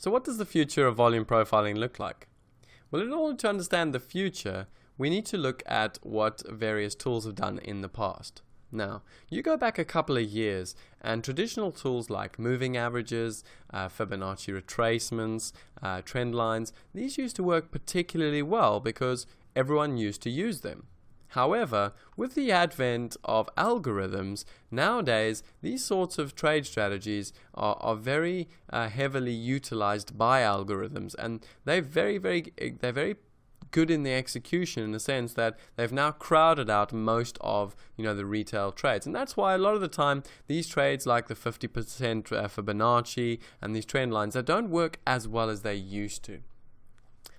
So what does the future of volume profiling look like? Well, in order to understand the future, we need to look at what various tools have done in the past. Now, you go back a couple of years and traditional tools like moving averages, Fibonacci retracements, trend lines, these used to work particularly well because everyone used to use them. However, with the advent of algorithms, nowadays these sorts of trade strategies are very heavily utilized by algorithms, and they're very good in the execution, in the sense that they've now crowded out most of the retail trades. And that's why a lot of the time these trades like the 50% Fibonacci and these trend lines, they don't work as well as they used to.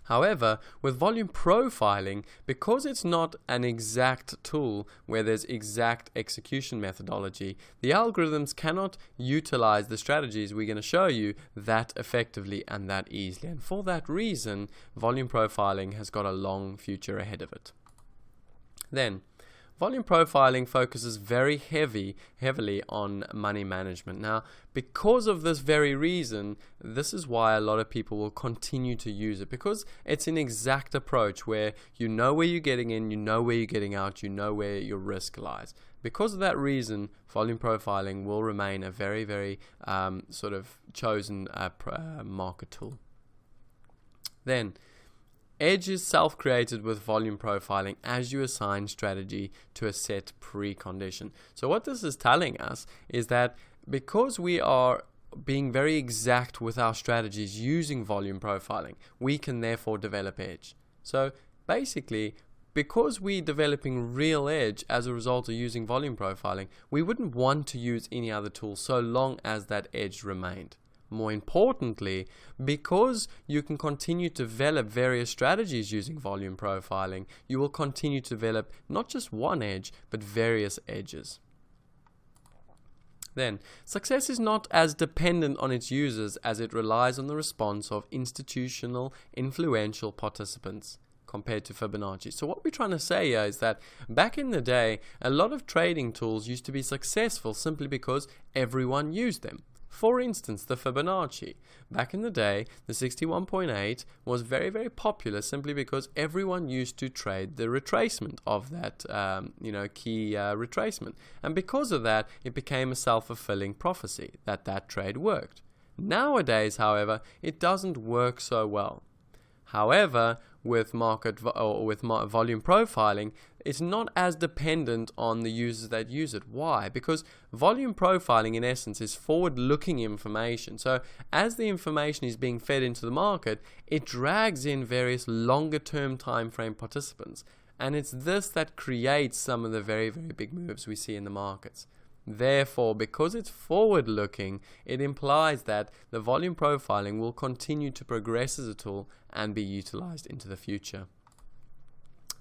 However, with volume profiling, because it's not an exact tool where there's exact execution methodology, the algorithms cannot utilize the strategies we're going to show you that effectively and that easily. And for that reason, volume profiling has got a long future ahead of it. Then, volume profiling focuses very heavily on money management. Now, because of this very reason, this is why a lot of people will continue to use it, because it's an exact approach where you know where you're getting in, you know where you're getting out, you know where your risk lies. Because of that reason, volume profiling will remain a very sort of chosen market tool. Then, edge is self-created with volume profiling as you assign strategy to a set precondition. So what this is telling us is that because we are being very exact with our strategies using volume profiling, we can therefore develop edge. So basically, because we're developing real edge as a result of using volume profiling, we wouldn't want to use any other tool so long as that edge remained. More importantly, because you can continue to develop various strategies using volume profiling, you will continue to develop not just one edge, but various edges. Then, success is not as dependent on its users as it relies on the response of institutional, influential participants compared to Fibonacci. So what we're trying to say here is that back in the day, a lot of trading tools used to be successful simply because everyone used them. For instance, the Fibonacci. Back in the day, the 61.8 was very popular simply because everyone used to trade the retracement of that key retracement. And because of that, it became a self-fulfilling prophecy that trade worked. Nowadays, however, it doesn't work so well. However, with volume profiling, it's not as dependent on the users that use it. Why? Because volume profiling in essence is forward-looking information. So as the information is being fed into the market, it drags in various longer-term time frame participants. And it's this that creates some of the very big moves we see in the markets. Therefore, because it's forward-looking, it implies that the volume profiling will continue to progress as a tool and be utilized into the future.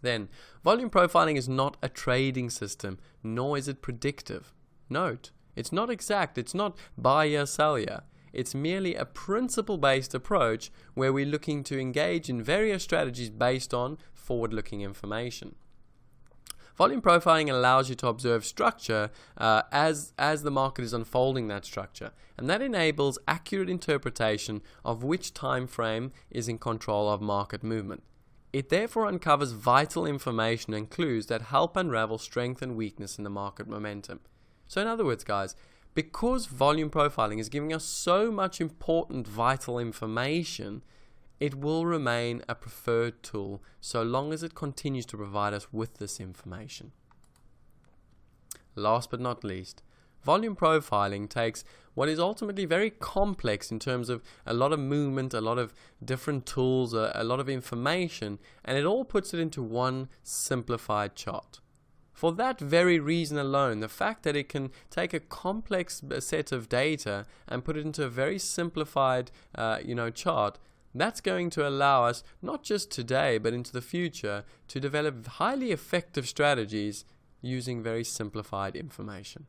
Then, volume profiling is not a trading system, nor is it predictive. Note, it's not exact, it's not buy here, sell here. It's merely a principle-based approach where we're looking to engage in various strategies based on forward-looking information. Volume profiling allows you to observe structure as the market is unfolding that structure, and that enables accurate interpretation of which time frame is in control of market movement. It therefore uncovers vital information and clues that help unravel strength and weakness in the market momentum. So in other words, guys, because volume profiling is giving us so much important vital information, it will remain a preferred tool so long as it continues to provide us with this information. Last but not least, volume profiling takes what is ultimately very complex in terms of a lot of movement, a lot of different tools, a lot of information, and it all puts it into one simplified chart. For that very reason alone, the fact that it can take a complex set of data and put it into a very simplified chart, that's going to allow us, not just today, but into the future, to develop highly effective strategies using very simplified information.